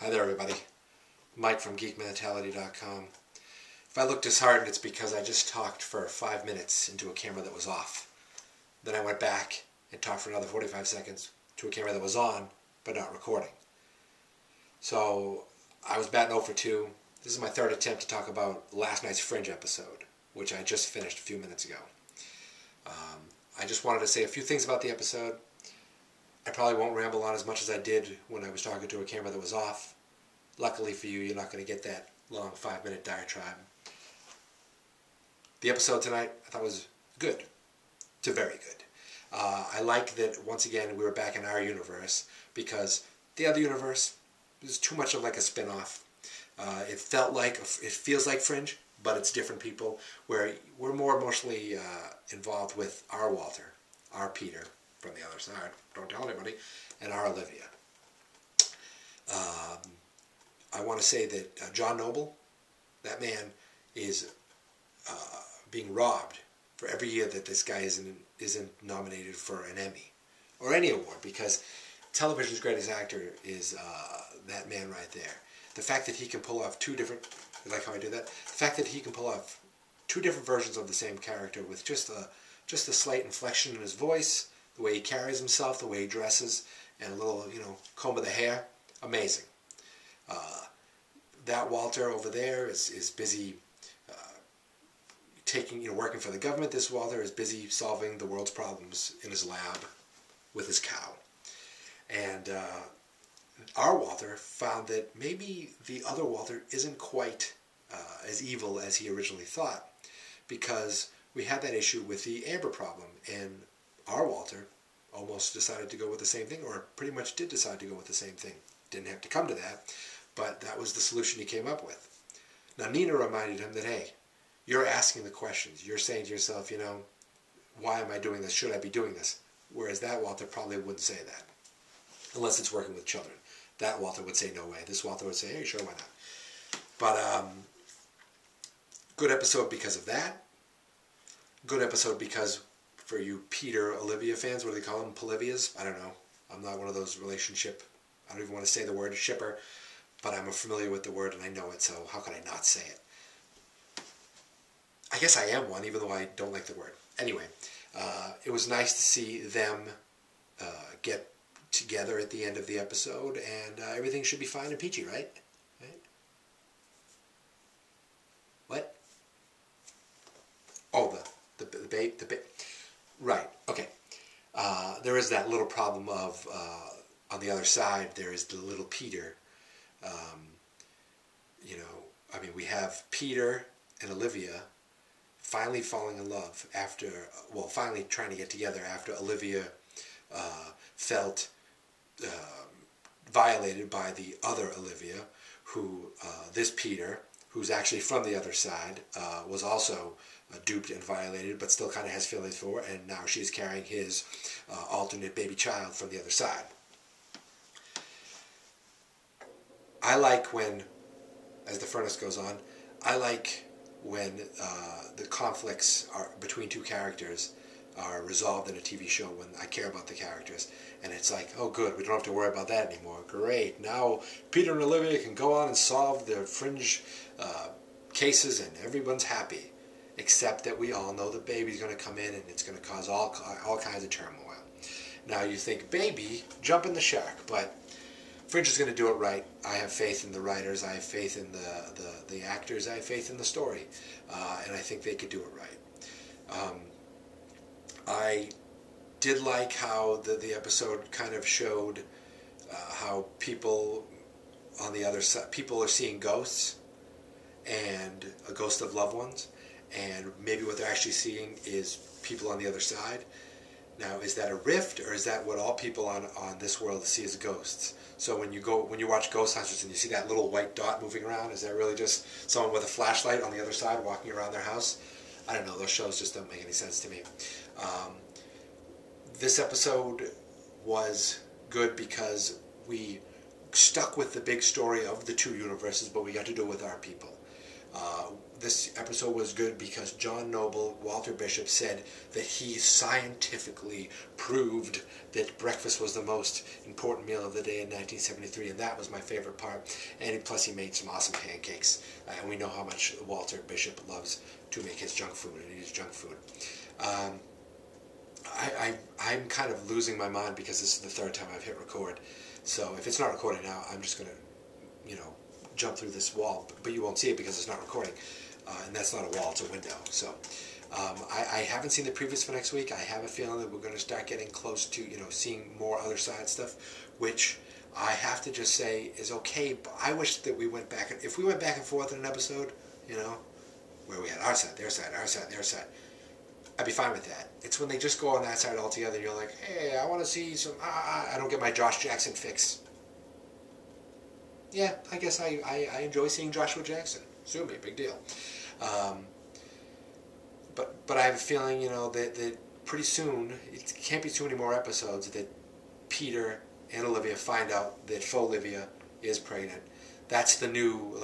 Hi there, everybody. Mike from geekmentality.com. If I look disheartened, it's because I just talked for 5 minutes into a camera that was off. Then I went back and talked for another 45 seconds to a camera that was on, but not recording. So I was batting 0 for 2. This is my third attempt to talk about last night's Fringe episode, which I just finished a few minutes ago. I just wanted to say a few things about the episode. I probably won't ramble on as much as I did when I was talking to a camera that was off. Luckily for you, you're not going to get that long 5-minute diatribe. The episode tonight, I thought was good to very good. I like that, once again, we were back in our universe, because the other universe is too much of like a spin-off. It feels like Fringe, but it's different people, where we're more emotionally involved with our Walter, our Peter from the other side, don't tell anybody, and our Olivia. I want to say that John Noble, that man, is being robbed for every year that this guy isn't nominated for an Emmy or any award, because television's greatest actor is that man right there. The fact that he can pull off two different, you like how I do that? The fact that he can pull off two different versions of the same character with just a slight inflection in his voice, the way he carries himself, the way he dresses, and a little, comb of the hair, amazing. That Walter over there is busy working for the government. This Walter is busy solving the world's problems in his lab with his cow. And our Walter found that maybe the other Walter isn't quite as evil as he originally thought, because we had that issue with the Amber problem, and our Walter almost decided to go with the same thing, or pretty much did decide to go with the same thing. Didn't have to come to that, but that was the solution he came up with. Now Nina reminded him that, hey, you're asking the questions. You're saying to yourself, why am I doing this? Should I be doing this? Whereas that Walter probably wouldn't say that, unless it's working with children. That Walter would say, no way. This Walter would say, hey, sure, why not? But good episode because of that. Good episode because, for you Peter Olivia fans, what do they call them? Polivias? I don't know. I'm not one of those I don't even want to say the word shipper, but I'm familiar with the word and I know it, so how could I not say it? I guess I am one, even though I don't like the word. Anyway, it was nice to see them get together at the end of the episode, and everything should be fine and peachy, right? What? Oh, the babe. Right. Okay. There is that little problem of on the other side. There is the little Peter. We have Peter and Olivia finally falling in love finally trying to get together after Olivia felt violated by the other Olivia, who this Peter, who's actually from the other side, was also duped and violated, but still kind of has feelings for, and now she's carrying his alternate baby child from the other side. I like when, as the furnace goes on, I like when the conflicts between two characters are resolved in a TV show, when I care about the characters, and it's like, oh good, we don't have to worry about that anymore. Great, now Peter and Olivia can go on and solve their Fringe cases and everyone's happy, except that we all know the baby's going to come in and it's going to cause all kinds of turmoil. Now you think, baby, jump in the shark, but Fringe is going to do it right. I have faith in the writers, I have faith in the actors, I have faith in the story, and I think they could do it right. I did like how the episode kind of showed how people on the other side, people are seeing ghosts, and a ghost of loved ones, and maybe what they're actually seeing is people on the other side. Now, is that a rift, or is that what all people on this world see as ghosts? So when you watch Ghost Hunters and you see that little white dot moving around, is that really just someone with a flashlight on the other side walking around their house? I don't know, those shows just don't make any sense to me. This episode was good because we stuck with the big story of the two universes, but we got to do it with our people. this episode was good because John Noble, Walter Bishop, said that he scientifically proved that breakfast was the most important meal of the day in 1973, and that was my favorite part. And plus he made some awesome pancakes, and we know how much Walter Bishop loves to make his junk food and eat his junk food. I'm kind of losing my mind because this is the third time I've hit record. So if it's not recording now, I'm just going to, jump through this wall. But you won't see it because it's not recording. And that's not a wall, it's a window. So I haven't seen the previews for next week. I have a feeling that we're going to start getting close to, seeing more other side stuff, which I have to just say is okay. But I wish that we went back. If we went back and forth in an episode, where we had our side, their side, our side, their side, I'd be fine with that. It's when they just go on that side altogether and you're like, hey, I want to see some, I don't get my Josh Jackson fix. Yeah, I guess I enjoy seeing Joshua Jackson. Sue me, big deal. But I have a feeling, that pretty soon, it can't be too many more episodes, that Peter and Olivia find out that faux Olivia is pregnant. That's the new,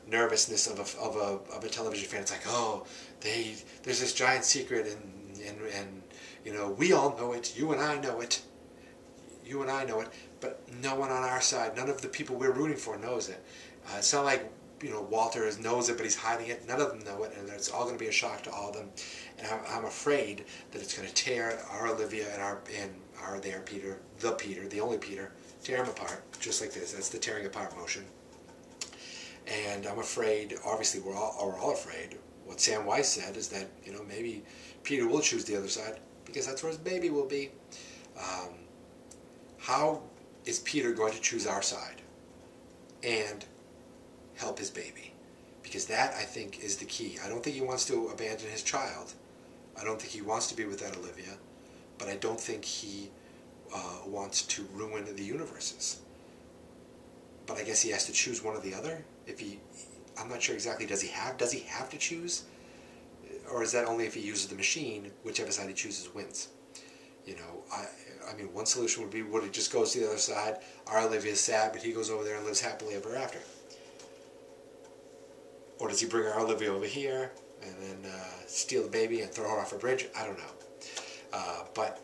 nervousness of a television fan. It's like, oh, there's this giant secret, and we all know it. You and I know it. You and I know it, but no one on our side, none of the people we're rooting for knows it. It's not like Walter knows it, but he's hiding it. None of them know it, and it's all going to be a shock to all of them. And I'm afraid that it's going to tear our Olivia and their Peter, the only Peter, tear him apart, just like this. That's the tearing apart motion. And I'm afraid, obviously we're all afraid, what Sam Weiss said is that, maybe Peter will choose the other side because that's where his baby will be. How is Peter going to choose our side and help his baby? Because that, I think, is the key. I don't think he wants to abandon his child. I don't think he wants to be with that Olivia. But I don't think he wants to ruin the universes. But I guess he has to choose one or the other. I'm not sure exactly. Does he have to choose, or is that only if he uses the machine? Whichever side he chooses wins. I mean, one solution would be what he just goes to the other side. Our Olivia's sad, but he goes over there and lives happily ever after. Or does he bring our Olivia over here and then steal the baby and throw her off a bridge? I don't know. But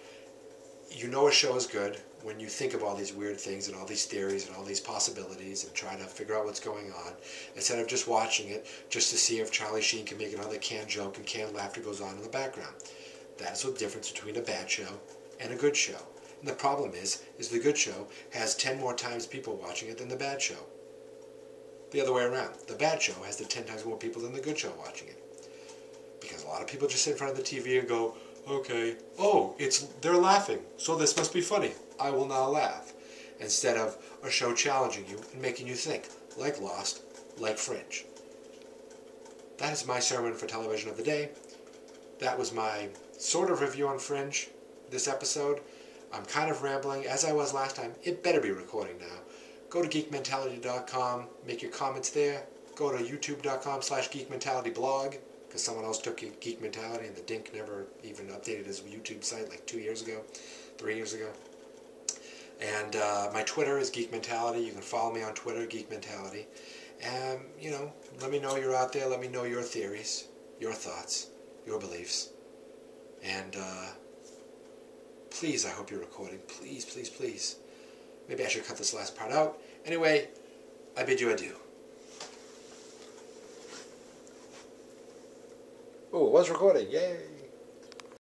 a show is good when you think of all these weird things and all these theories and all these possibilities and try to figure out what's going on, instead of just watching it just to see if Charlie Sheen can make another canned joke and canned laughter goes on in the background. That's the difference between a bad show and a good show. And the problem is the good show has 10 more times people watching it than the bad show. The other way around. The bad show has the 10 times more people than the good show watching it. Because a lot of people just sit in front of the TV and go, okay, they're laughing, so this must be funny. I will now laugh. Instead of a show challenging you and making you think, like Lost, like Fringe. That is my sermon for television of the day. That was my sort of review on Fringe this episode. I'm kind of rambling, as I was last time. It better be recording now. Go to geekmentality.com, make your comments there. Go to youtube.com/geekmentalityblog, because someone else took Geek Mentality and the Dink never even updated his YouTube site like 2 years ago, 3 years ago. And my Twitter is Geek Mentality. You can follow me on Twitter, Geek Mentality. And, let me know you're out there. Let me know your theories, your thoughts, your beliefs. And please, I hope you're recording. Please, please, please. Maybe I should cut this last part out. Anyway, I bid you adieu. Oh, it was recording. Yay!